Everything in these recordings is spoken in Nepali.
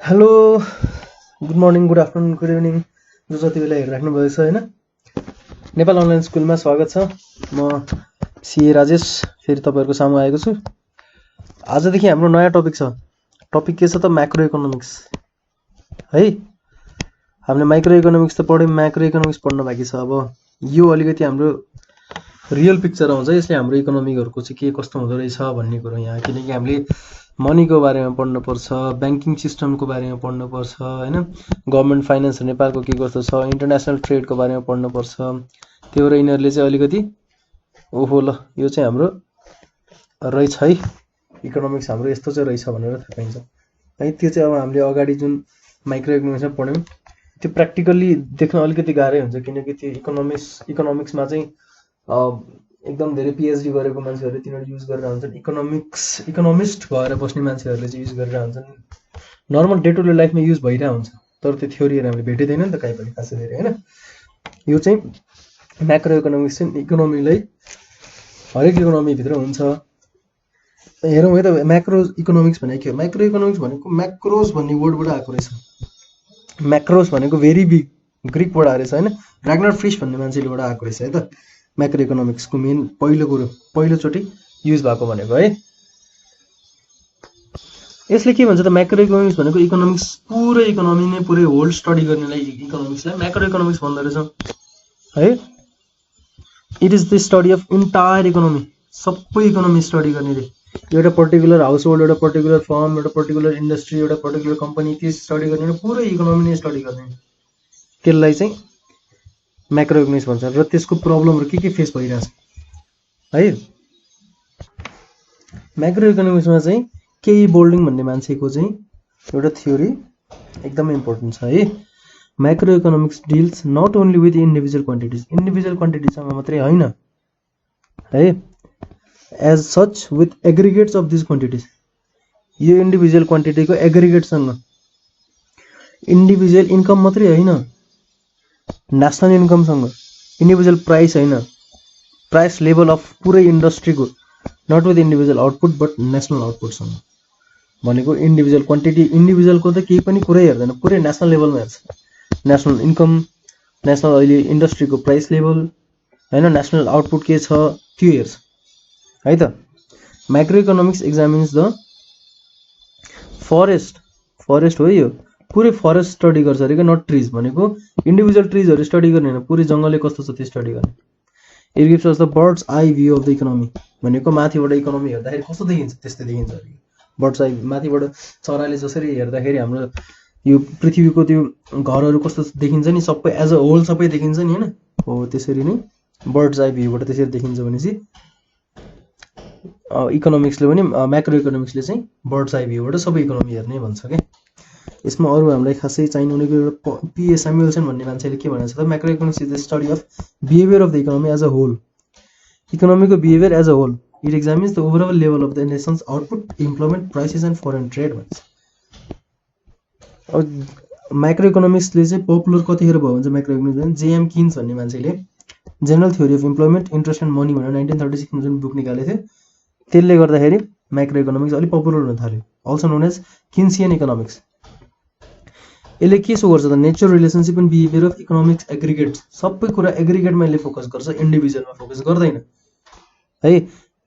Hello, good morning, good afternoon, good evening जो जति बेला हेरिराख्नु भएको छ होइन। नेपाल अनलाइन स्कुलमा स्वागत छ। म सिए राजेश फेरि तपाईँहरूको सामु आएको छु। आजदेखि हाम्रो नयाँ टपिक छ। टपिक के छ त? म्याक्रो इकोनोमिक्स है। हामीले माइक्रो इकोनोमिक्स त पढ्यौँ, म्याक्रो इकोनोमिक्स पढ्न बाँकी छ। अब यो अलिकति हाम्रो रियल पिक्चर आउँछ, यसले हाम्रो इकोनोमिकहरूको चाहिँ के कस्तो हुँदो रहेछ भन्ने कुरो यहाँ, किनकि हामीले मनीको बारेमा पढ्नुपर्छ, ब्याङ्किङ सिस्टमको बारेमा पढ्नुपर्छ होइन, गभर्मेन्ट फाइनेन्स नेपालको के कस्तो छ, इन्टरनेसनल ट्रेडको बारेमा पढ्नुपर्छ। त्यो भएर यिनीहरूले चाहिँ अलिकति ओहो ल यो चाहिँ हाम्रो रहेछ है, इकोनोमिक्स हाम्रो यस्तो चाहिँ रहेछ भनेर थाहा पाइन्छ है। त्यो चाहिँ अब हामीले अगाडि जुन माइक्रो इकोनोमिक्समा पढ्यौँ त्यो प्र्याक्टिकल्ली देख्न अलिकति गाह्रै हुन्छ, किनकि त्यो इकोनोमिक्समा चाहिँ एकदम धेरै पिएचडी गरेको मान्छेहरूले तिनीहरू युज गरेर हुन्छन्। इकोनोमिस्ट भएर बस्ने मान्छेहरूले चाहिँ युज गरेर हुन्छन्। नर्मल डे टु डे लाइफमा युज भइरहेको हुन्छ, तर त्यो थ्योरीहरू हामीले भेटिँदैन नि त कहीँ पनि खासै धेरै होइन। यो चाहिँ म्याक्रो इकोनोमिक्स चाहिँ इकोनोमीलाई हरेक इकोनोमीभित्र हुन्छ। हेरौँ है त, म्याक्रो इकोनोमिक्स भनेको के हो? म्याक्रो इकोनोमिक्स भनेको म्याक्रोस भन्ने वर्डबाट आएको रहेछ। म्याक्रोस भनेको भेरी बिग ग्रिक वर्ड आएको रहेछ होइन, र्याग्नर फ्रिस भन्ने मान्छेलेबाट आएको रहेछ है त। म्याक्रो इकोनोमिक्सको मेन पहिलोचोटि युज भएको भनेको है। यसले के भन्छ त? म्याक्रो इकोनोमिक्स भनेको इकोनोमिक्स पुरै इकोनोमी नै पुरै होल स्टडी गर्नेलाई इकोनोमिक्सलाई म्याक्रो इकोनोमिक्स भन्दो रहेछ है। It is the study of entire economy, सबै इकोनोमी स्टडी गर्ने रे। एउटा पर्टिकुलर हाउस होल्ड, एउटा पर्टिकुलर फर्म, एउटा पर्टिकुलर इन्डस्ट्री, एउटा पर्टिकुलर कम्पनी, त्यो स्टडी गर्ने पुरै इकोनोमी नै स्टडी गर्ने, त्यसलाई चाहिँ म्याक्रो इकोनोमिक्स भन्छ। र त्यसको प्रब्लमहरू के फेस भइरहेछ है। म्याक्रो इकोनोमिक्समा चाहिँ केही बोल्डिङ भन्ने मान्छेको चाहिँ एउटा थ्योरी एकदमै इम्पोर्टेन्ट छ है। Macro economics deals not only with individual quantities, individual क्वान्टिटिजसँग मात्रै होइन है, as such with aggregates of this quantities. यो इन्डिभिजुअल क्वान्टिटीको एग्रिगेटसँग, इन्डिभिजुअल इन्कम मात्रै होइन, नेसनल इन्कमसँग, इन्डिभिजुअल प्राइस होइन, प्राइस लेभल अफ पुरै इन्डस्ट्रीको, not with individual output but national आउटपुटसँग। भनेको इन्डिभिजुअल क्वान्टिटी, इन्डिभिजुअलको त केही पनि कुरै हेर्दैन, पुरै नेसनल लेभलमा हेर्छ। नेसनल इन्कम, नेसनल अहिले इन्डस्ट्रीको प्राइस लेभल होइन, नेसनल आउटपुट के छ त्यो हेर्छ है त। म्याक्रो इकोनोमिक्स एक्जामिन्स द फरेस्ट हो यो, पुरै फरेस्ट स्टडी गर्छ अरे क्या, नट ट्रिज। भनेको इन्डिभिजुअल ट्रिजहरू स्टडी गर्ने होइन, पुरै जङ्गलले कस्तो छ त्यो स्टडी गर्ने। It gives us the birds I view of the economy. भनेको माथिबाट इकोनोमी हेर्दाखेरि कस्तो देखिन्छ त्यस्तै देखिन्छ अरे। बर्ड्स आई, माथिबाट चराले जसरी हेर्दाखेरि हाम्रो यो पृथ्वीको त्यो घरहरू कस्तो देखिन्छ नि, सबै एज अ होल सबै देखिन्छ नि होइन, हो त्यसरी नै बर्ड्स आई भ्यूबाट त्यसरी देखिन्छ। भनेपछि इकोनोमिक्सले पनि, म्याक्रो इकोनोमिक्सले चाहिँ बर्ड्स आई भ्यूबाट सबै इकोनोमी हेर्ने भन्छ क्या। यसमा अरू हामीलाई खासै चाहिने भनेको एउटा पिए स्यामुएल्सन भन्ने मान्छेले के भनेको छ त? Macro economics is the study of behaviour of the economy as a whole, इकोनोमीको behaviour as a whole. It examines the overall level of the nation's output, employment, prices and foreign trade भन्छ। अब माइक्रो इकोनोमिक्सले चाहिँ पपुलर कतिखेर भयो भन्छ माइक्रो इकोनोमिक्स? जेएम किन्स भन्ने मान्छेले general theory of employment, interest and money भनेर 1936मा जुन बुक निकालेको थियो, त्यसले गर्दाखेरि माइक्रो इकोनोमिक्स अलिक पपुलर हुन थाल्यो, also known as Keynesian economics. यसले के सो गर्छ त? Nature, relationship and behaviour of economics aggregates, सबै कुरा एग्रिगेटमा यसले फोकस गर्छ, इन्डिभिजुअलमा फोकस गर्दैन है।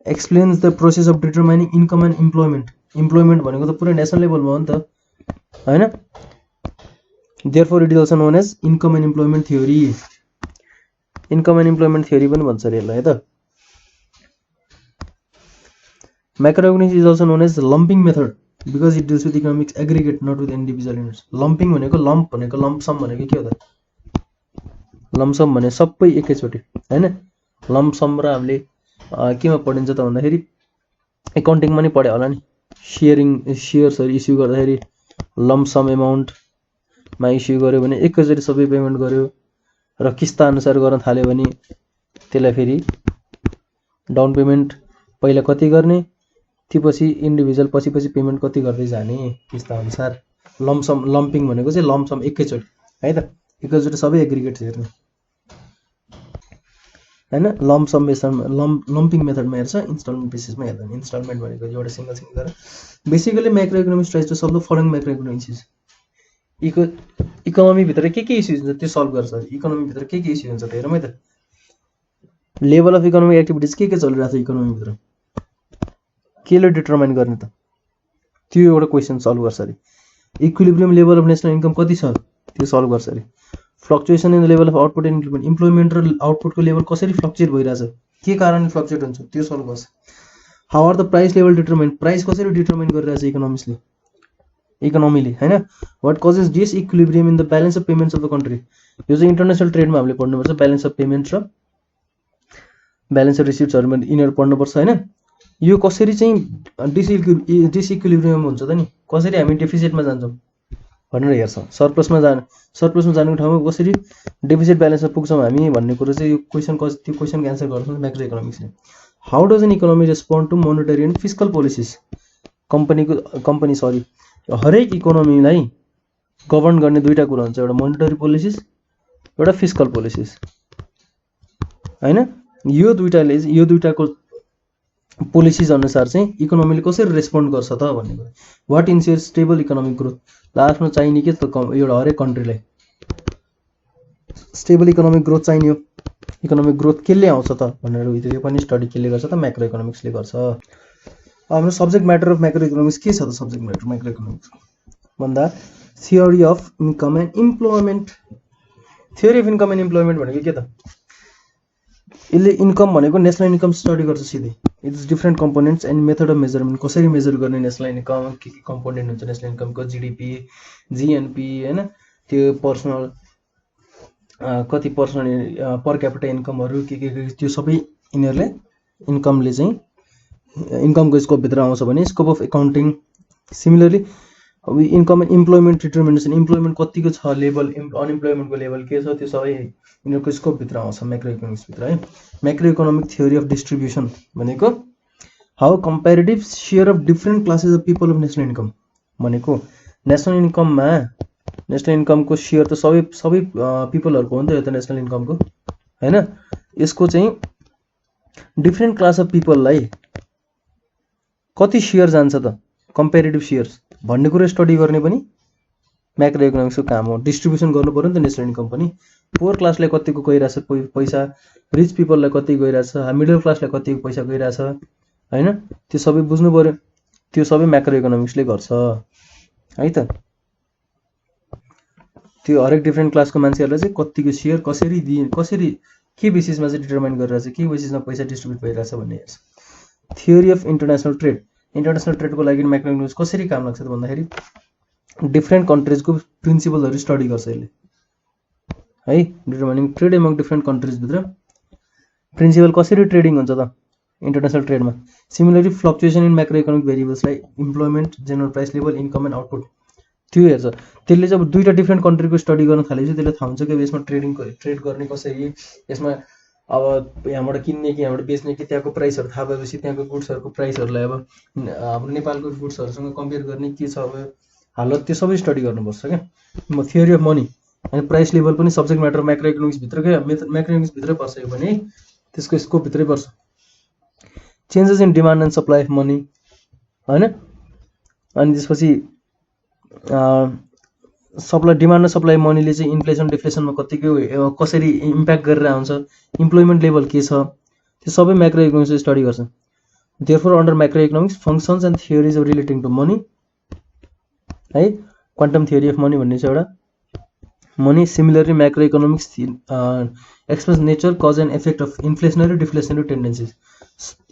Explains the process of determining income and employment. Employment भनेको त पुरै नेसनल लेभलमा हो नि त होइन। Therefore it is also known as income and employment theory, income and employment theory पनि भन्छ अरे यसलाई है त। Macro economics is also known as lumping method because it deals with economics aggregate not with individual units. Lumping भनेको लम्प भनेको लम्पसम भनेको के हो त? लम्पसम भने सबै एकैचोटि होइन। लम्पसम र हामीले केमा पढिन्छ त भन्दाखेरि एकाउन्टिङमा नै पढ्यो होला नि। सेयर्सहरू इस्यु गर्दाखेरि लम्पसम एमाउन्टमा इस्यु गर्यो भने एकैचोटि सबै पेमेन्ट गर्यो, र किस्ता अनुसार गर्न थाल्यो भने त्यसलाई फेरि डाउन पेमेन्ट पहिला कति गर्ने, त्यो पछि इन्डिभिजुअल पछि पेमेन्ट कति गर्दै जाने किस्ता अनुसार। लम्पिङ भनेको चाहिँ लम्पसम एकैचोटि है त, एकैचोटि सबै एग्रिगेट्स हेर्ने होइन। लम्पसम बेसमा, लम्पिङ मेथडमा हेर्छ, इन्स्टलमेन्ट बेसिसमा हेर्दैन। इन्स्टलमेन्ट भनेको एउटा सिङ्गल गरेर। Basically macro economics tries to solve the following macro economics economy भित्र के इस्युज हुन्छ त्यो सल्भ गर्छ। इकोनोमी भित्र के इस्यु हुन्छ त हेरौँ है त। लेभल अफ इकोनोमिक एक्टिभिटिज के चलिरहेको छ इकोनोमी भित्र, केले डिटरमाइन गर्ने त, त्यो एउटा क्वेसन सल्भ गर्छ अरे। Equilibrium level of national income कति छ त्यो सल्भ गर्छ अरे। Fluctuation in the level of output and increment, employment र आउटपुटको लेभल कसरी फ्लक्चुएट भइरहेछ, के कारणले फ्लक्चुएट हुन्छ त्यो सल्भ गर्छ। How are the price level determine, price कसरी डिटरमाइन गरिरहेछ इकोनोमीले हैन। What causes disequilibrium in the balance of payments of the country, यो चाहिँ इन्टरनेसनल ट्रेडमा हामीले पढ्नुपर्छ। ब्यालेन्स अफ पेमेन्ट र ब्यालेन्स अफ रिसिप्ट्सहरुमा यिनीहरू पढ्नुपर्छ हैन। यो कसरी चाहिँ डिसइक्विलिब्रियम हुन्छ त नि, कसरी हामी डेफिसिटमा जान्छौँ भनेर हेर्छौँ। सरप्लसमा जानुको ठाउँमा कसरी डेफिसिट ब्यालेन्समा पुग्छौँ हामी भन्ने कुरो चाहिँ यो क्वेसन त्यो क्वेसनको एन्सर गर्छ म्याक्रो इकोनोमिक्सले। How does an economy respond to monetary and fiscal policies, हरेक इकोनोमीलाई गभर्न गर्ने दुईटा कुरा हुन्छ, एउटा मोनेटरी पोलिसिज एउटा फिस्कल पोलिसिज हैन। यो दुईटाको पोलिसिज अनुसार चाहिँ इकोनोमीले कसरी रेस्पोन्ड गर्छ त भन्ने कुरा। What ensure stable economic growth, लास्टमा चाहिने के त एउटा हरेक कन्ट्रीलाई स्टेबल इकोनोमिक ग्रोथ चाहिने हो। इकोनोमिक ग्रोथ केले आउँछ त भनेर यो पनि स्टडी केले गर्छ त, म्याक्रो इकोनोमिक्सले गर्छ। हाम्रो subject matter of macro economics के छ त, सब्जेक्ट म्याटर म्याक्रो इकोनोमिक्स भन्दा theory of income and employment. Theory of income and employment भनेको के त, यसले इन्कम भनेको नेसनल इन्कम स्टडी गर्छ सिधै। It's different components and method of measurement, कसरी मेजर गर्ने नेसनल इन्कम, के कम्पोनेन्ट हुन्छ नेसनल इन्कमको, जिडिपी जिएनपी हैन, त्यो पर्सनल कति पर्सनल पर क्यापिटा इन्कमहरू के त्यो सबै यिनीहरूले इन्कमले चाहिँ इन्कमको स्कोपभित्र आउँछ भने स्कोप अफ एकाउन्टिङ। सिमिलरली अब income and employment determination, employment कतिको छ लेभल, अनइम्प्लोयमेन्टको लेभल के छ, त्यो सबै यिनीहरूको स्कोपभित्र आउँछ म्याक्रो इकोनोमिक्सभित्र है। Macro economic theory of distribution भनेको how comparative share of different classes of people of national income भनेको नेसनल इन्कममा नेसनल इन्कमको सेयर त सबै पिपलहरूको हो नि त, यो त नेसनल इन्कमको हैन। यसको चाहिँ डिफ्रेन्ट क्लास अफ पिपललाई कति सेयर जान्छ त, कम्पेरिटिभ सेयर्स भन्ने कुरा स्टडी गर्ने पनि म्याक्रो इकोनोमिक्सको काम हो। डिस्ट्रिब्युसन गर्नु पर्यो नि त नेसनल इन्कम पनि, पुवर क्लासलाई कतिको गइरहेछ पैसा, रिच पिपललाई कति गइरहेछ, मिडल क्लासलाई कतिको पैसा गइरहेछ हैन, त्यो सबै बुझ्नु पर्यो। त्यो सबै म्याक्रो इकोनोमिक्सले गर्छ है त। त्यो हरेक डिफ्रेन्ट क्लासको मान्छेहरूलाई चाहिँ कतिको सेयर कसरी दिए, कसरी के बेसिसमा चाहिँ डिटरमाइन गरिरहेछ, के बेसिसमा पैसा डिस्ट्रिब्युट भइरहेछ भन्ने हेर्छ। Theory of international trade, international ट्रेडको लागि म्याक्रो इकोनोमिक्स कसरी काम लाग्छ त भन्दाखेरि डिफ्रेन्ट कन्ट्रिजको प्रिन्सिपलहरू स्टडी गर्छ यसले है। डिटरमाइनिङ ट्रेड एमङ डिफ्रेन्ट कन्ट्रिजभित्र प्रिन्सिपल कसरी ट्रेडिङ हुन्छ त इन्टरनेसनल ट्रेडमा। Similarly fluctuation in macro economic भेरिएबल्सलाई employment, general price level, income and output त्यो हेर्छ। त्यसले चाहिँ अब दुईवटा डिफ्रेन्ट कन्ट्रीको स्टडी गर्न थालेपछि त्यसले थाहा हुन्छ कि यसमा ट्रेड गर्ने कसरी, यसमा अब यहाँबाट किन्ने कि यहाँबाट बेच्ने कि, त्यहाँको प्राइसहरू थाहा भएपछि त्यहाँको गुड्सहरूको प्राइसहरूलाई अब हाम्रो नेपालको गुड्सहरूसँग कम्पेयर गर्ने के छ अब हालत, त्यो सबै स्टडी गर्नुपर्छ क्या। म थियोरी अफ मनी अनि प्राइस लेभल पनि सब्जेक्ट म्याटर म्याक्रो इकोनोमिक्सभित्रकै म्याक्रो इकोनोमिक्सभित्रै पर्छ यो पनि, त्यसको स्कोपभित्रै पर्छ। Changes in demand and supply of money हैन, अनि त्यसपछि सप्लाई डिमान्ड र सप्लाई मनीले चाहिँ इन्फ्लेसन डिफ्लेसनमा कतिको कसरी इम्प्याक्ट गरेर आउँछ, इम्प्लोइमेन्ट लेभल के छ, त्यो सबै म्याक्रो इकोनोमिक्सले स्टडी गर्छ। Therefore under macro economics functions and theories of relating to money है, क्वान्टम थियोरी अफ मनी भन्ने छ एउटा money. Similarly macro economics express nature, cause and effect of inflationary deflationary tendencies.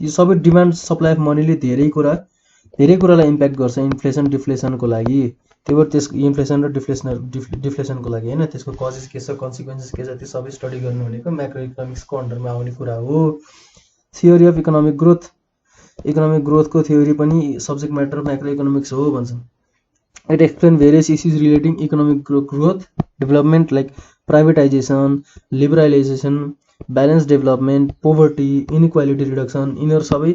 यो सबै डिमान्ड सप्लाई अफ मनीले धेरै कुरालाई इम्प्याक्ट गर्छ इन्फ्लेसन डिफ्लेसनको लागि। त्यही भएर त्यसको इन्फ्लेसन र डिफ्लेसनको लागि होइन, त्यसको कजेस के छ, कन्सिक्वेन्सेस के छ, त्यो सबै स्टडी गर्नु भनेको म्याक्रो इकोनोमिक्सको अन्डरमा आउने कुरा हो। Theory of economic growth, economic ग्रोथको थ्योरी पनि सब्जेक्ट म्याटर म्याक्रो इकोनोमिक्स हो भन्छ। It explain various issues relating economic growth development like privatisation, liberalisation, balance development, poverty, inequality reduction, यिनीहरू सबै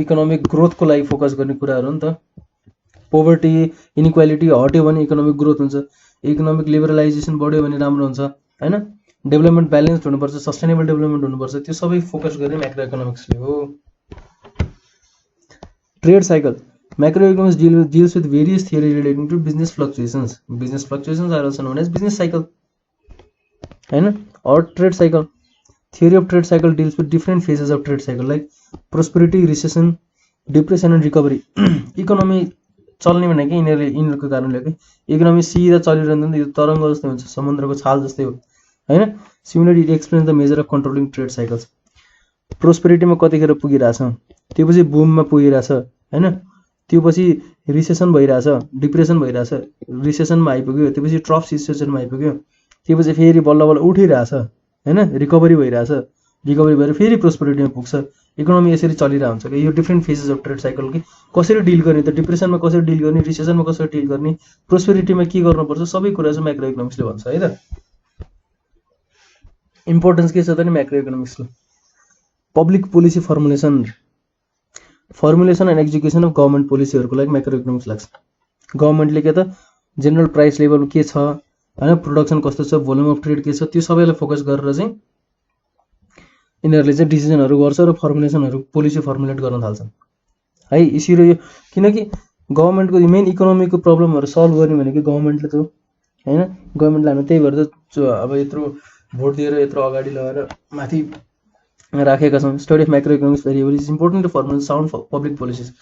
इकोनोमिक ग्रोथको लागि फोकस गर्ने कुराहरू हो नि त। पोभर्टी इनइक्वालिटी हट्यो भने इकोनोमिक ग्रोथ हुन्छ, इकोनोमिक लिबरलाइजेसन बढ्यो भने राम्रो हुन्छ हैन, डेभलपमेन्ट ब्यालेन्स्ड हुनुपर्छ, सस्टेनेबल डेभलपमेन्ट हुनुपर्छ, त्यो सबै फोकस गर्ने म्याक्रो इकोनोमिक्सले हो। Trade cycle, Macroeconomics deals with various theory relating to business fluctuations. Business fluctuations are also known as business cycle, or trade cycle. Theory of trade cycle deals with different phases of trade cycle like prosperity, recession, depression and recovery. Economy चल्ने भनेको यिनीहरूको कारणले हो कि इकोनोमी सिधा चलिरहँदैन, यो तरङ्ग जस्तै हुन्छ, समुद्रको छाल जस्तै हो हैन. Similarly it explains the measure of controlling trade cycles. प्रोस्पेरिटीमा कतिखेर पुगिरहेछ, त्योपछि बुममा पुगिरहेछ हैन, त्योपछि रिसेसन भइरहेछ, डिप्रेसन भइरहेछ, रिसेसनमा आइपुग्यो, त्योपछि ट्रफ सिचुएसनमा आइपुग्यो, त्योपछि फेरि बल्ल बल्ल उठिरहेछ हैन, रिकभरी भइरहेछ, रिकभरी भएर फेरि प्रोस्पेरिटीमा पुग्छ. इकोनोमी यसरी चलिरहेको हुन्छ कि यो different phases of trade cycle कि कसरी डिल गर्ने त, डिप्रेसनमा कसरी डिल गर्ने, रिसेसनमा कसरी डिल गर्ने, प्रोस्पेरिटीमा के गर्नुपर्छ, सबै कुरा चाहिँ म्याक्रो इकोनोमिक्सले भन्छ है त. इम्पोर्टेन्स के छ त नि म्याक्रो इकोनोमिक्सको? Public policy formulation and execution of government पोलिसीहरूको लागि म्याक्रो इकोनोमिक्स लाग्छ. गभर्मेन्टले के त जेनरल प्राइस लेभल के छ हैन, प्रोडक्सन कस्तो छ, भोल्युम अफ ट्रेड के छ, त्यो सबैलाई फोकस गरेर चाहिँ यिनीहरूले चाहिँ डिसिजनहरू गर्छ र फर्मुलेसनहरू पोलिसी फर्मुलेट गर्न थाल्छन् है. यसरी यो किनकि गभर्मेन्टको मेन इकोनोमीको प्रब्लमहरू सल्भ गर्ने भनेको गभर्मेन्टले त हो हैन. गभर्मेन्टले हामी त्यही भएर त अब यत्रो भोट दिएर यत्रो अगाडि लगाएर माथि राखेका छौँ. Study of macro economics variable is important to formulate sound public policies.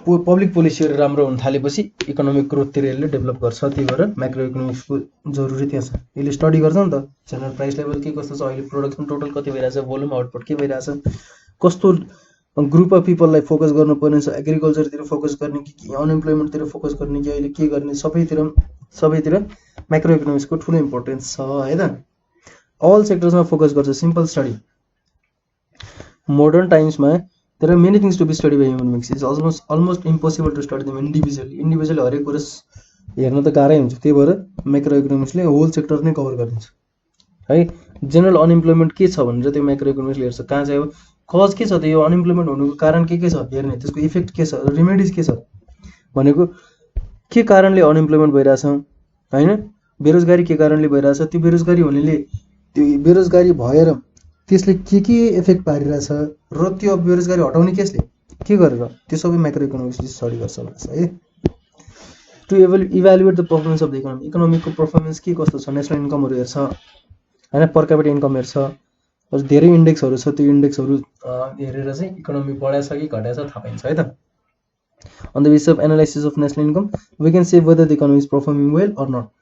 Public पोलिसीहरू राम्रो हुन थालेपछि इकोनोमिक ग्रोथतिर यसले डेभलप गर्छ. त्यही भएर म्याक्रो इकोनोमिक्सको जरुरी त्यहाँ छ. यसले स्टडी गर्छ नि त जेनरल प्राइस लेभल के कस्तो छ, अहिले प्रोडक्सन टोटल कति भइरहेछ, भोल्युम आउटपुट के भइरहेछ, कस्तो ग्रुप अफ पिपललाई फोकस गर्नुपर्ने छ, एग्रिकल्चरतिर फोकस गर्ने कि अनइम्प्लोइमेन्टतिर फोकस गर्ने कि अहिले के गर्ने, सबैतिर म्याक्रो इकोनोमिक्सको ठुलो इम्पोर्टेन्स छ है त. अल सेक्टर्समा फोकस गर्छ. Simple study. मोडर्न टाइम्समा there are many things to be studied by human beings. It's almost impossible to study them individually हरेक कुरा हेर्न त गाह्रै हुन्छ. त्यही भएर म्याक्रो इकोनोमिक्सले होल सेक्टर नै कभर गरिदिन्छ है. जेनरल अनइम्प्लोइमेन्ट के छ भनेर त्यो म्याक्रो इकोनोमिक्सले हेर्छ. कहाँ चाहिँ अब कज के छ त, यो अनइम्प्लोइमेन्ट हुनुको कारण के छ हेर्ने, त्यसको इफेक्ट के छ, रेमेडिज के छ भनेको के कारणले अनइम्प्लोइमेन्ट भइरहेछ हैन, बेरोजगारी के कारणले भइरहेछ, त्यो बेरोजगारी हुनेले त्यो बेरोजगारी भएर त्यसले के इफेक्ट पारिरहेछ र त्यो बेरोजगारी हटाउने केसले के गरेर, त्यो सबै म्याक्रो इकोनोमिक्सले स्टडी गर्छ भन्छ है. To evaluate the performance of the economy. इकोनोमीको पर्फर्मेन्स के कस्तो छ, नेसनल इन्कमहरू हेर्छ हैन, पर क्यापिटा इन्कम हेर्छ, धेरै इन्डेक्सहरू छ, त्यो इन्डेक्सहरू हेरेर चाहिँ इकोनोमी बढाएछ कि घटाएछ थाहा पाइन्छ है त. On the basis of analysis of national income, we can say whether the economy is performing well or not.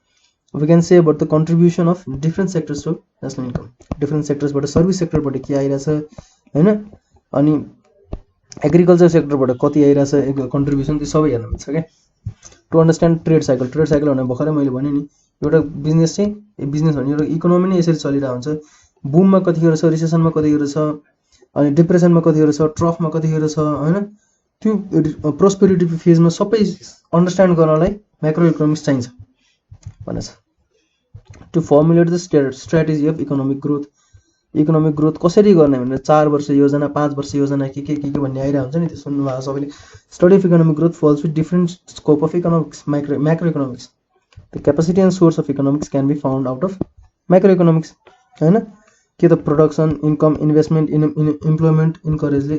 We can say about the contribution of different sectors to national income. Different sectors, but service सेक्टरबाट के आइरहेछ हैन, अनि एग्रिकल्चर सेक्टरबाट कति आइरहेछ कन्ट्रिब्युसन, त्यो सबै हेर्न मिल्छ क्या. To understand trade cycle. Trade cycle भने भर्खरै मैले भने नि, एउटा बिजनेस चाहिँ बिजनेस भने एउटा इकोनोमी नै यसरी चलिरहेको हुन्छ. बुममा कतिखेर छ, रिसेसनमा कतिखेर छ, अनि डिप्रेसनमा कतिखेर छ, ट्रफमा कतिखेर छ हैन. त्यो प्रोस्पेरिटी फेजमा सबै अन्डरस्ट्यान्ड गर्नलाई म्याक्रो इकोनोमिक्स चाहिन्छ भनेछ. To formulate the strategy of economic growth. Economic growth कसरी गर्ने भनेर 4 वर्ष योजना, 5 वर्ष योजना के भन्ने आइरहेको हुन्छ नि, त्यो सुन्नुभएको सबैले. Study of economic growth falls with different scope of economics. Macro economics. The capacity and source of economics can be found out of macro economics हैन. के त प्रोडक्सन, इन्कम, इन्भेस्टमेन्ट, इम्प्लोइमेन्ट इन्करेजले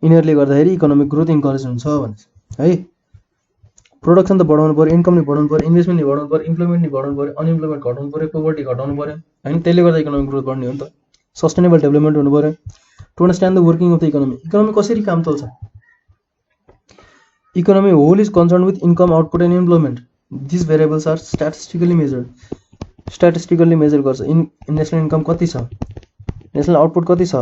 यिनीहरूले गर्दाखेरि इकोनोमिक ग्रोथ इन्करेज हुन्छ भन्छ है. प्रोडक्सन त बढाउनु पर्यो, इन्कम नि बढाउनु पर्यो, इन्भेस्टमेन्ट नि बढाउनु पर्यो, इम्प्लोइमेन्ट नि बढाउनु पर्यो, अनइम्प्लोइमेन्ट घटाउनु पर्यो, पोभर्टी घटाउनु पर्यो हैन. त्यसले गर्दा इकोनोमिक ग्रोथ बढ्ने हो नि त. सस्टेनेबल डेभलपमेन्ट हुनु पर्यो. To understand the working of the economy. Economy कसरी काम चल्छ. Economy whole is concern with income, output and employment. This variables are statistically measured. Statistically measure गर्छ. नेसनल इन्कम कति छ, नेसनल आउटपुट कति छ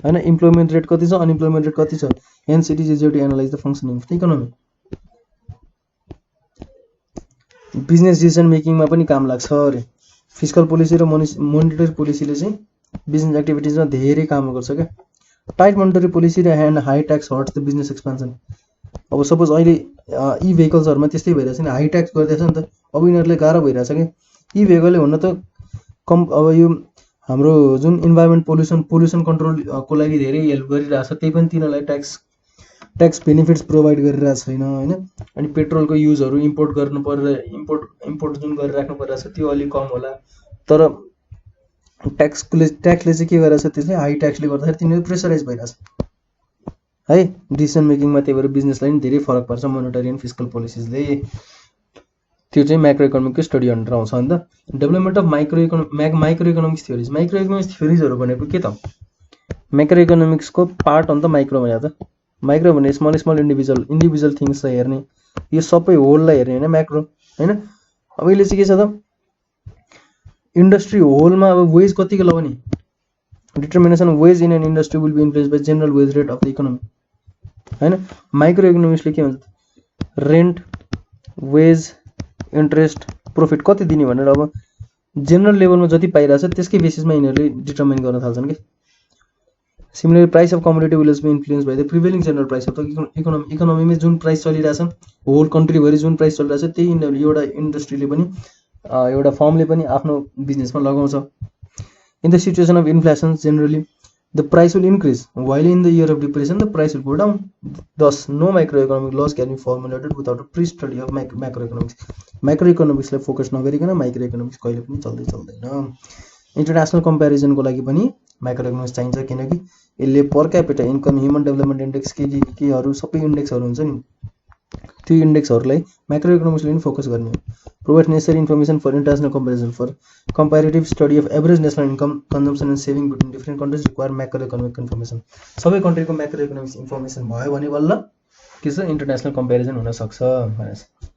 हैन, इम्प्लोइमेन्ट रेट कति छ, अनइम्प्लोइमेन्ट रेट कति छ. Hence it is easier to analyse the functioning of the economy. Business decision मेकिङमा पनि काम लाग्छ अरे. फिस्कल पोलिसी र मोनिटरी पोलिसीले चाहिँ बिजनेस एक्टिभिटिजमा धेरै काम गर्छ क्या. टाइट मोनिटरी पोलिसी र high tax hurts the business expansion. अब सपोज अहिले ई भेहिकल्सहरूमा त्यस्तै भइरहेछ नि, हाई ट्याक्स गरिरहेछ नि त. अब यिनीहरूले गाह्रो भइरहेछ क्या. ई भेहिकलले हुन त अब यो हाम्रो जुन इन्भाइरोमेन्ट पोल्युसन कन्ट्रोलको लागि धेरै हेल्प गरिरहेछ, त्यही पनि तिनीहरूलाई ट्याक्स बेनिफिट्स प्रोभाइड गरिरहेको छैन हैन. अनि पेट्रोलको युजहरू इम्पोर्ट गर्नु परेर इम्पोर्ट जुन गरिराख्नु परिरहेछ त्यो अलिक कम होला. तर ट्याक्सले चाहिँ के गरिरहेछ, त्यसले हाई ट्याक्सले गर्दाखेरि तिनीहरू प्रेसराइज भइरहेछ है डिसिजन मेकिङमा। त्यही भएर बिजनेसलाई नि धेरै फरक पर्छ मोनेटरी एन्ड फिस्कल पोलिसिजले। त्यो चाहिँ माइक्रो इकोनोमिकको स्टडी अन्डर आउँछ। And development of micro economics theories. Micro economics थ्योरिजहरू भनेको के त? माइक्रो इकोनोमिक्सको पार्ट हो नि त माइक्रो भने। त माइक्रो भने स्मल स्मल इन्डिभिजुअल थिङ्स हेर्ने, यो सबै होललाई हेर्ने होइन म्याक्रो होइन। अब यसले चाहिँ के छ त, इन्डस्ट्री होलमा अब वेज कतिको लगाउने, determination of wage in an industry will be influence by general wage rate of the economy होइन। माइक्रो इकोनोमिक्सले के भन्छ, रेन्ट, वेज, इन्ट्रेस्ट, प्रफिट कति दिने भनेर अब जेनरल लेभलमा जति पाइरहेछ त्यसकै बेसिसमा यिनीहरूले डिटर्मिन गर्न थाल्छन् कि। Similarly price of commodity will be influence by the prevailing general price of the इकोनोमीमा जुन प्राइस चलिरहेछ, होल कन्ट्रीभरि जुन प्राइस चलिरहेछ त्यही यिनीहरूले एउटा इन्डस्ट्रीले पनि एउटा फर्मले पनि आफ्नो बिजनेसमा लगाउँछ। In the situation of inflation generally the price will increase while in the year of depression the price will go down. Thus no micro economic laws can be formulated without a pre study of micro economics. Micro इकोनोमिक्सलाई फोकस नगरिकन माइक्रो इकोनोमिक्स कहिले पनि चल्दैन। इन्टरनेसनल कम्पेरिजनको लागि पनि माइक्रो इकोनोमिक्स चाहिन्छ, किनकि यसले पर capita income, human development index, केहरू सबै इन्डेक्सहरू हुन्छ नि, त्यो इन्डेक्सहरूलाई माइक्रो इकोनोमिक्सले पनि फोकस गर्ने हो। Provide necessary information for international comparison for comparative study of average national income, consumption and saving between different countries require micro economic information. सबै कन्ट्रीको माइक्रो इकोनोमिक्स इन्फर्मेसन भयो भने बल्ल के छ, इन्टरनेसनल कम्पेरिजन हुनसक्छ भनेर।